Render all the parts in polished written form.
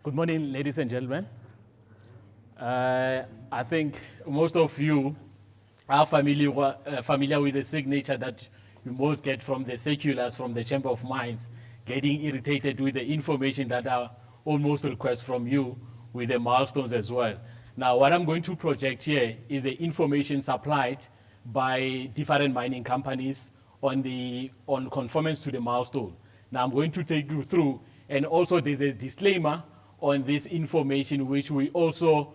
Good morning, ladies and gentlemen. I think most of you are familiar with the signature that you most get from the circulars from the Chamber of Mines, getting irritated with the information that are almost requests from you with the milestones as well. Now, what I'm going to project here is the information supplied by different mining companies on conformance to the milestone. Now, I'm going to take you through, and also there's a disclaimer on this information, which we also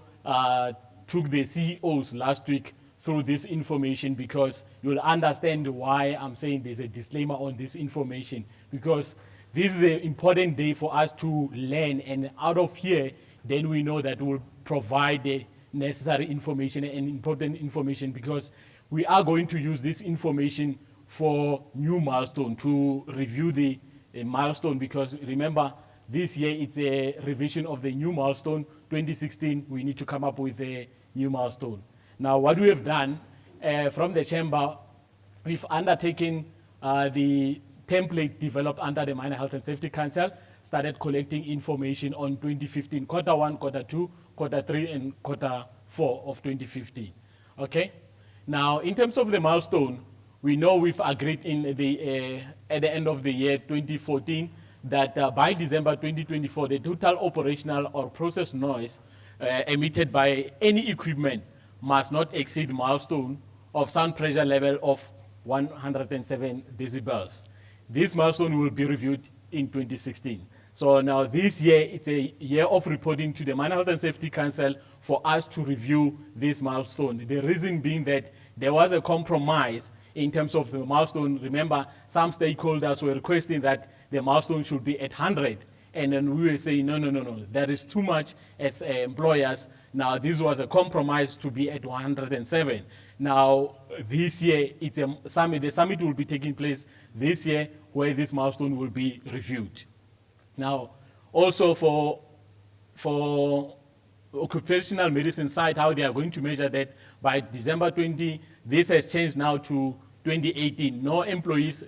took the CEOs last week through this information, because you'll understand why I'm saying there's a disclaimer on this information, because this is an important day for us to learn, and out of here, then we know that we'll provide the necessary information and important information, because we are going to use this information for new milestone to review the milestone, because remember, this year it's a revision of the new milestone. 2016, we need to come up with a new milestone. Now, what we have done from the chamber, we've undertaken the template developed under the Miner Health and Safety Council, started collecting information on 2015, quarter one, quarter two, quarter three, and quarter four of 2015. Okay? Now, in terms of the milestone, we know we've agreed at the end of the year 2014 that by December 2024, the total operational or process noise emitted by any equipment must not exceed milestone of sound pressure level of 107 decibels. This milestone will be reviewed in 2016. So now this year, it's a year of reporting to the Miner Health and Safety Council for us to review this milestone. The reason being that there was a compromise in terms of the milestone. Remember, some stakeholders were requesting that the milestone should be at 100. And then we were saying, no, that is too much as employers. Now, this was a compromise to be at 107. Now, this year, it's a summit. The summit will be taking place this year, where this milestone will be reviewed. Now, also for occupational medicine side, how they are going to measure that by December 20, this has changed now to 2018. No employees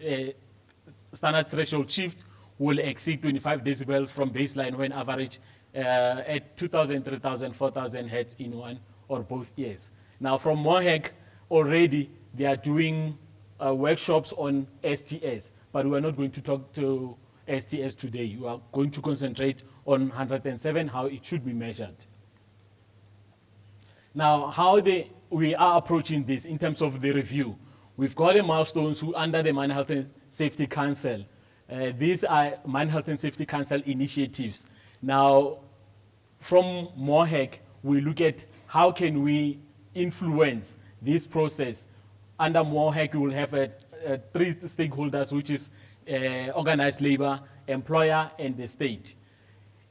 standard threshold shift will exceed 25 decibels from baseline when average at 2,000, 3,000, 4,000 hertz in one or both years. Now, from MOHEC, already they are doing workshops on STS, but we are not going to talk to STS today. We are going to concentrate on 107, how it should be measured. Now, how we are approaching this in terms of the review. We've got the milestones under the Miner Health and Safety Council. These are Miner Health and Safety Council initiatives. Now, from MOHEC, we look at how can we influence this process. Under MOHEC, we will have three stakeholders, which is organized labor, employer, and the state.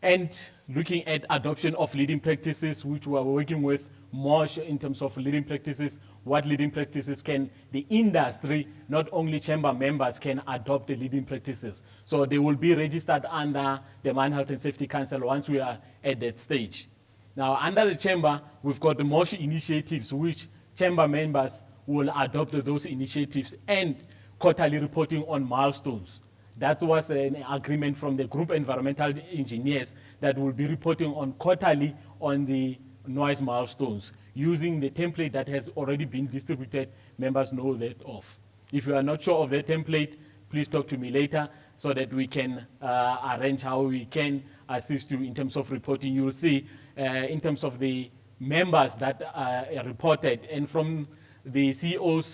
And looking at adoption of leading practices, which we are working with MOSH in terms of leading practices, what leading practices can the industry, not only chamber members, can adopt the leading practices. So they will be registered under the Miner Health and Safety Council once we are at that stage. Now, under the chamber, we've got the MOSH initiatives, which chamber members will adopt those initiatives, and quarterly reporting on milestones. That was an agreement from the group environmental engineers that will be reporting on quarterly on the noise milestones using the template that has already been distributed. Members know that of. If you are not sure of the template, please talk to me later so that we can arrange how we can assist you in terms of reporting. You'll see in terms of the members that are reported, and from the CEO's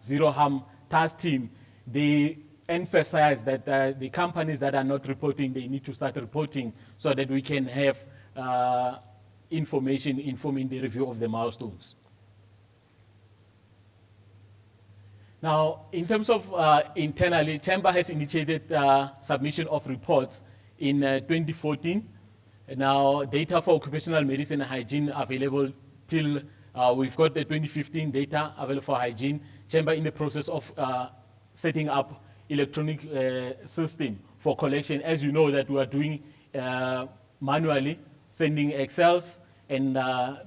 Zero Harm task team, they emphasize that the companies that are not reporting, they need to start reporting so that we can have information informing the review of the milestones. Now, in terms of internally, Chamber has initiated submission of reports in 2014. Now, data for occupational medicine and hygiene available till we've got the 2015 data available for hygiene. Chamber in the process of setting up electronic system for collection. As you know that we are doing manually, sending Excels, and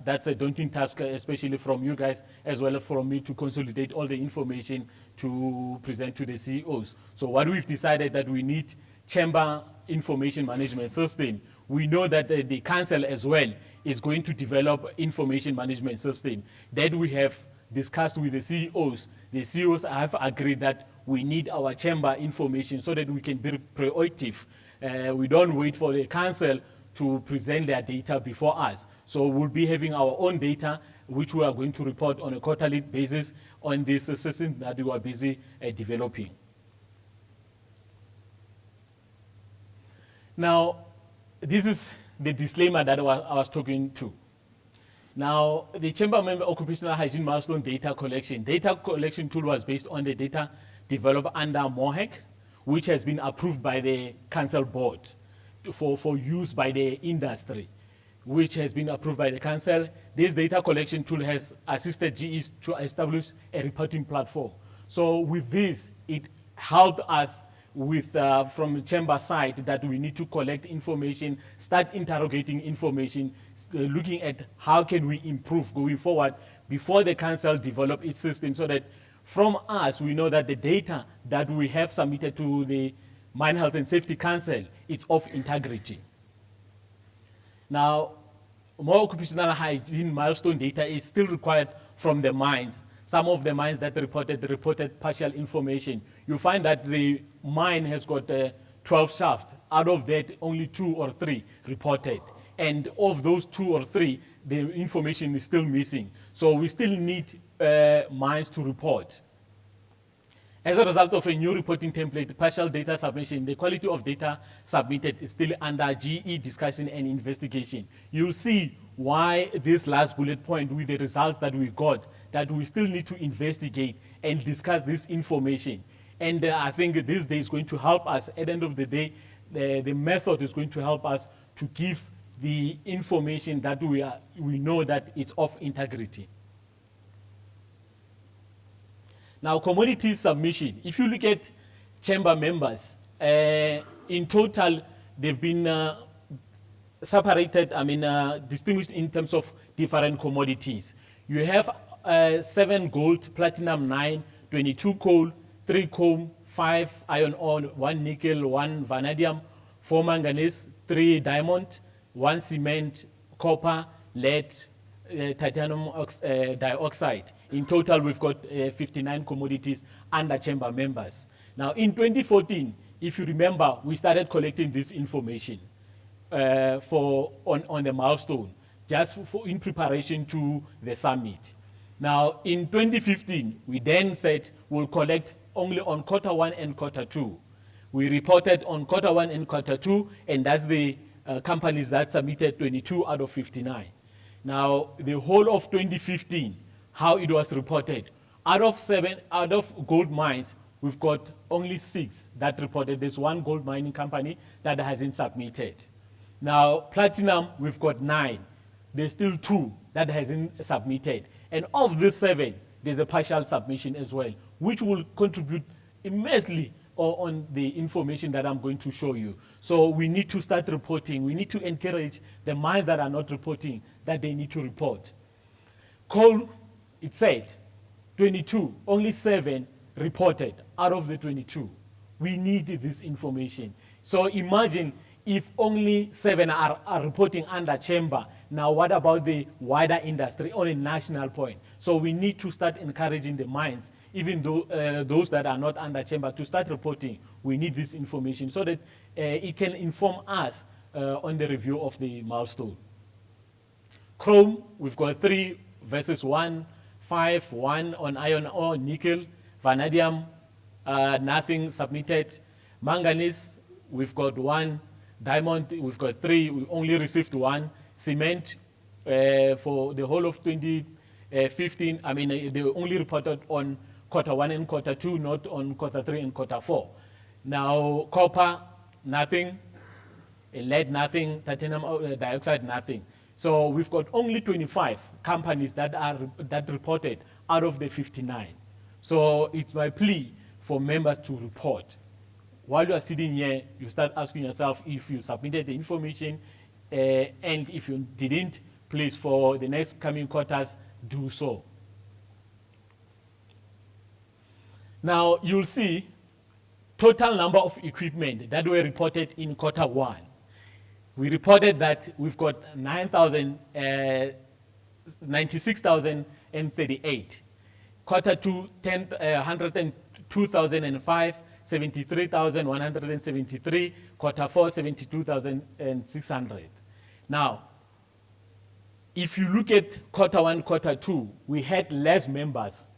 that's a daunting task, especially from you guys, as well as from me, to consolidate all the information to present to the CEOs. So what we've decided that we need chamber information management system, we know that the council as well is going to develop information management system that we have discussed with the CEOs. The CEOs have agreed that we need our chamber information so that we can be proactive. We don't wait for the council to present their data before us. So we'll be having our own data, which we are going to report on a quarterly basis on this system that we are busy developing. Now, this is the disclaimer that I was talking to. Now, the Chamber Member Occupational Hygiene Milestone Data Collection tool was based on the data developed under MOHEC, which has been approved by the Council Board for use by the industry, which has been approved by the Council. This data collection tool has assisted GEs to establish a reporting platform. So with this, it helped us with from the chamber side that we need to collect information, start interrogating information, looking at how can we improve going forward before the council develop its system, so that from us we know that the data that we have submitted to the Mine Health and Safety Council is of integrity. Now, more occupational hygiene milestone data is still required from the mines. Some of the mines that reported partial information. You find that the mine has got 12 shafts. Out of that, only 2 or 3 reported. And of those 2 or 3, the information is still missing. So we still need mines to report. As a result of a new reporting template, partial data submission, the quality of data submitted is still under GE discussion and investigation. You'll see why this last bullet point with the results that we got, that we still need to investigate and discuss this information. And I think this day is going to help us. At the end of the day, the method is going to help us to give the information that we know that it's of integrity. Now, commodity submission. If you look at chamber members, in total, they've been separated, distinguished in terms of different commodities. You have 7 gold, platinum 9, 22 coal, 3 chrome, 5 iron ore, 1 nickel, 1 vanadium, 4 manganese, 3 diamond, 1 cement, copper, lead, titanium dioxide. In total, we've got 59 commodities under chamber members. Now, in 2014, if you remember, we started collecting this information on the milestone, just in preparation to the summit. Now, in 2015, we then said we'll collect only on quarter 1 and quarter 2. We reported on quarter 1 and quarter 2, and that's the companies that submitted 22 out of 59. Now, the whole of 2015, how it was reported, out of gold mines, we've got only 6 that reported. There's 1 gold mining company that hasn't submitted. Now, platinum, we've got 9. There's still 2 that hasn't submitted. And of these 7, there's a partial submission as well, which will contribute immensely on the information that I'm going to show you. So we need to start reporting. We need to encourage the mines that are not reporting that they need to report. Coal, it said 22, only 7 reported out of the 22. We need this information. So imagine if only 7 are reporting under chamber. Now what about the wider industry on a national point? So we need to start encouraging the mines, even though those that are not under chamber, to start reporting. We need this information so that it can inform us on the review of the milestone. Chrome, we've got 3 versus 1, 5, 1 on iron ore, nickel, vanadium, nothing submitted. Manganese, we've got 1. Diamond, we've got 3, we only received 1. Cement, for the whole of 2015, they only reported on quarter 1 and quarter 2, not on quarter 3 and quarter 4. Now, copper, nothing. Lead, nothing. Titanium dioxide, nothing. So we've got only 25 companies that reported out of the 59. So it's my plea for members to report. While you are sitting here, you start asking yourself if you submitted the information, and if you didn't, please, for the next coming quarters, do so. Now, you'll see total number of equipment that were reported in quarter 1. we reported that we've got 96,038. Quarter two, 102,005, 73,173. Quarter four, 72,600. Now, if you look at quarter one, quarter two, we had less members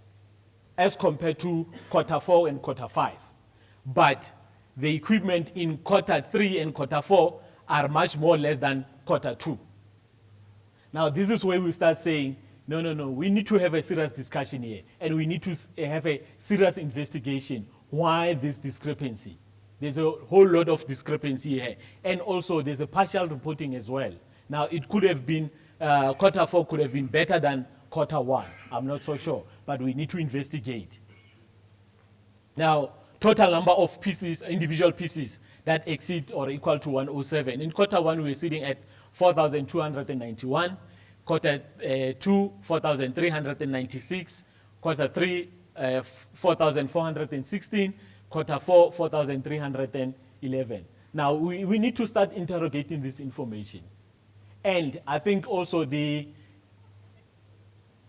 as compared to quarter four and quarter five. But the equipment in quarter three and quarter four are much more less than quarter two. Now, this is where we start saying, no, we need to have a serious discussion here, and we need to have a serious investigation. Why this discrepancy? There's a whole lot of discrepancy here. And also, there's a partial reporting as well. Now, it could have been, quarter four could have been better than quarter one. I'm not so sure, but we need to investigate. Now, total number of pieces, individual pieces that exceed or equal to 107. In quarter one, we're sitting at 4,291. Quarter two, 4,396. Quarter three, 4,416. Quarter four, 4,311. Now, we need to start interrogating this information. And I think also the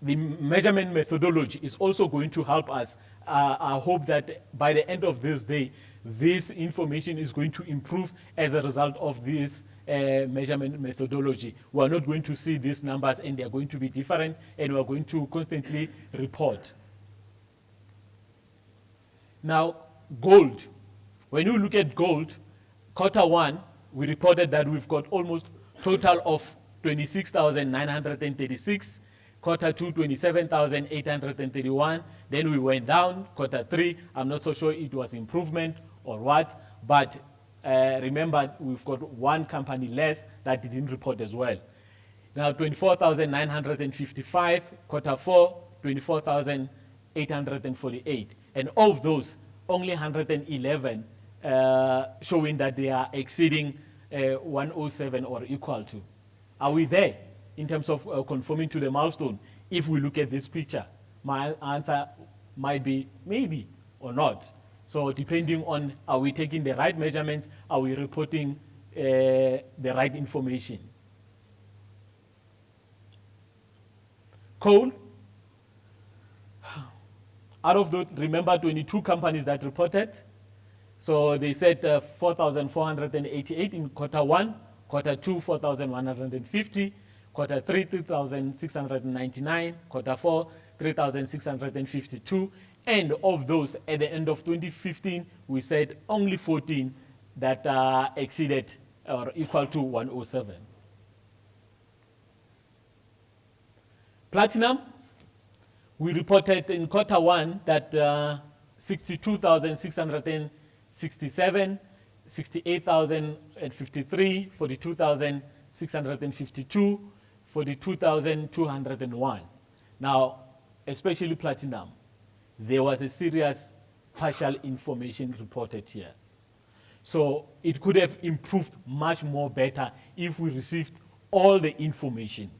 measurement methodology is also going to help us. I hope that by the end of this day, this information is going to improve as a result of this measurement methodology. We are not going to see these numbers and they are going to be different, and we are going to constantly report. Now, gold. When you look at gold, quarter one, we reported that we've got almost total of 26,936. Quarter two, 27,831. Then we went down. Quarter three, I'm not so sure it was improvement or what, but remember, we've got one company less that didn't report as well. Now, 24,955. Quarter four, 24,848. And of those, only 111 showing that they are exceeding 107 or equal to. Are we there in terms of conforming to the milestone? If we look at this picture, my answer might be maybe or not. So depending on, are we taking the right measurements, are we reporting the right information? Coal. Out of those, remember 22 companies that reported. So they said 4,488 in quarter one, quarter two, 4,150, quarter three, 3,699, quarter four, 3,652. And of those, at the end of 2015, we said only 14 that exceeded or equal to 107. Platinum, we reported in quarter one that 62,667, 68,053, 42,652, 42,201. Now, especially platinum, there was a serious partial information reported here. So it could have improved much more better if we received all the information.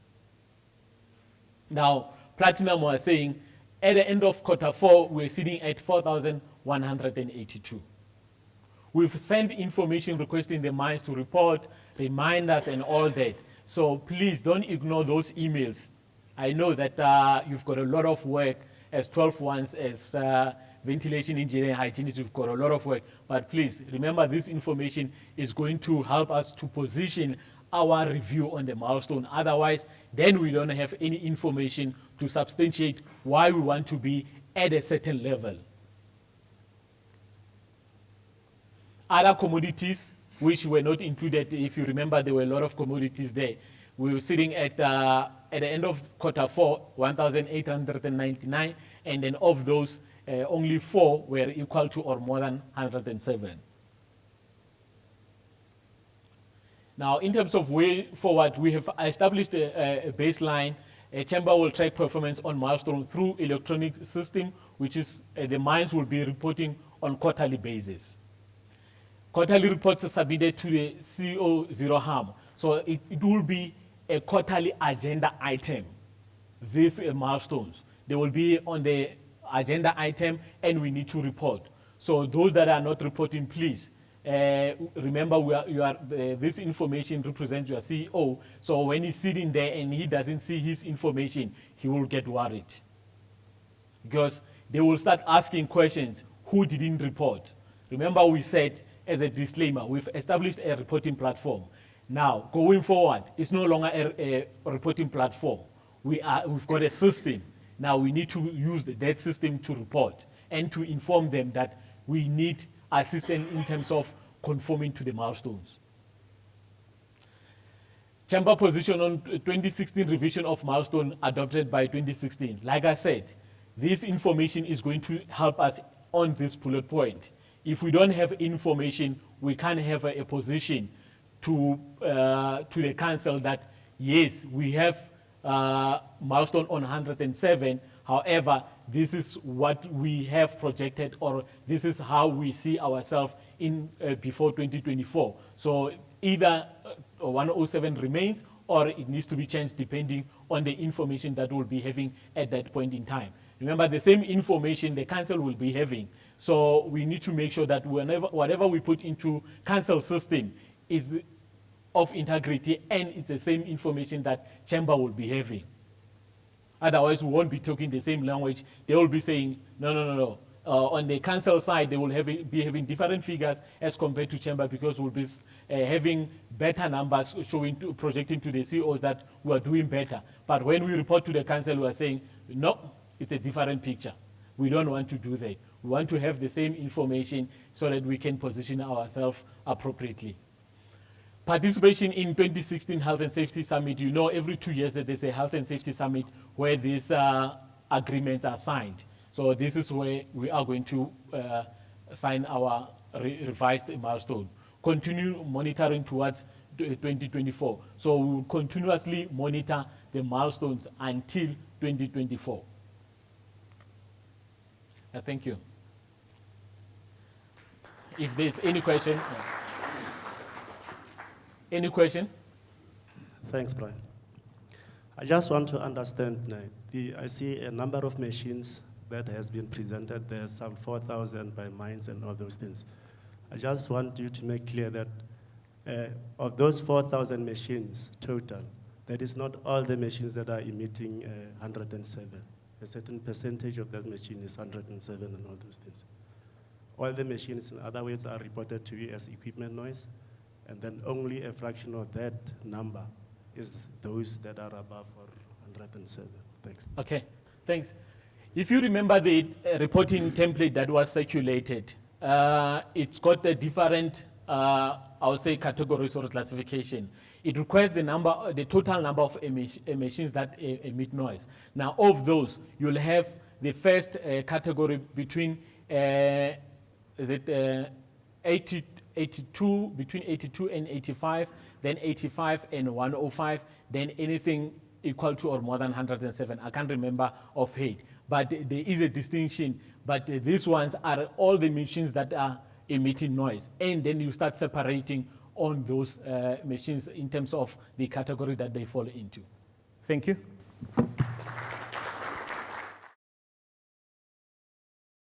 Now, platinum was saying at the end of quarter four, we're sitting at 4,182. We've sent information requesting the mines to report, reminders and all that. So please don't ignore those emails. I know that you've got a lot of work as 12 ones, as ventilation engineering hygienists, you've got a lot of work. But please remember, this information is going to help us to position our review on the milestone. Otherwise, then we don't have any information to substantiate why we want to be at a certain level. Other commodities which were not included, if you remember, there were a lot of commodities there. We were sitting at the end of quarter four, 1,899, and then of those, only 4 were equal to or more than 107. Now, in terms of way forward, we have established a baseline. A chamber will track performance on milestone through electronic system, which is the mines will be reporting on quarterly basis. Quarterly reports are submitted to the CO Zero Harm. So it will be a quarterly agenda item, these milestones. They will be on the agenda item and we need to report. So those that are not reporting, please remember, this information represents your CEO. So when he's sitting there and he doesn't see his information, he will get worried. Because they will start asking questions, who didn't report? Remember, we said as a disclaimer, we've established a reporting platform. Now, going forward, it's no longer a reporting platform. We've got a system. Now we need to use that system to report and to inform them that we need assistance in terms of conforming to the milestones. Chamber position on 2016 revision of milestone adopted by 2016. Like I said, this information is going to help us on this bullet point. If we don't have information, we can't have a position to the council that, yes, we have milestone on 107, however, this is what we have projected, or this is how we see ourselves in before 2024. So either 107 remains or it needs to be changed depending on the information that we'll be having at that point in time. Remember, the same information the council will be having. So we need to make sure that whatever we put into council system is of integrity and it's the same information that chamber will be having. Otherwise, we won't be talking the same language. They will be saying, no. On the council side, they will be having different figures as compared to chamber, because we'll be having better numbers projecting to the CEOs that we are doing better. But when we report to the council, we are saying, no, it's a different picture. We don't want to do that. We want to have the same information so that we can position ourselves appropriately. Participation in 2016 Health and Safety Summit. You know, every 2 years there's a Health and Safety Summit where these agreements are signed. So this is where we are going to sign our revised milestone. Continue monitoring towards 2024. So we will continuously monitor the milestones until 2024. Thank you. If there's any question. Any question? Thanks, Brian. I just want to understand, I see a number of machines that has been presented. There's some 4,000 by mines and all those things. I just want you to make clear that of those 4,000 machines total, that is not all the machines that are emitting 107. A certain percentage of that machine is 107 and all those things. All the machines, in other words, are reported to you as equipment noise, and then only a fraction of that number is those that are above 107. Thanks. Okay, thanks. If you remember the reporting template that was circulated, it's got a different, I would say, categories or classification. It requires the total number of machines that emit noise. Now, of those, you'll have the first category between, 82, between 82 and 85, then 85 and 105, then anything equal to or more than 107. I can't remember offhand, but there is a distinction. But these ones are all the machines that are emitting noise. And then you start separating on those machines in terms of the category that they fall into. Thank you.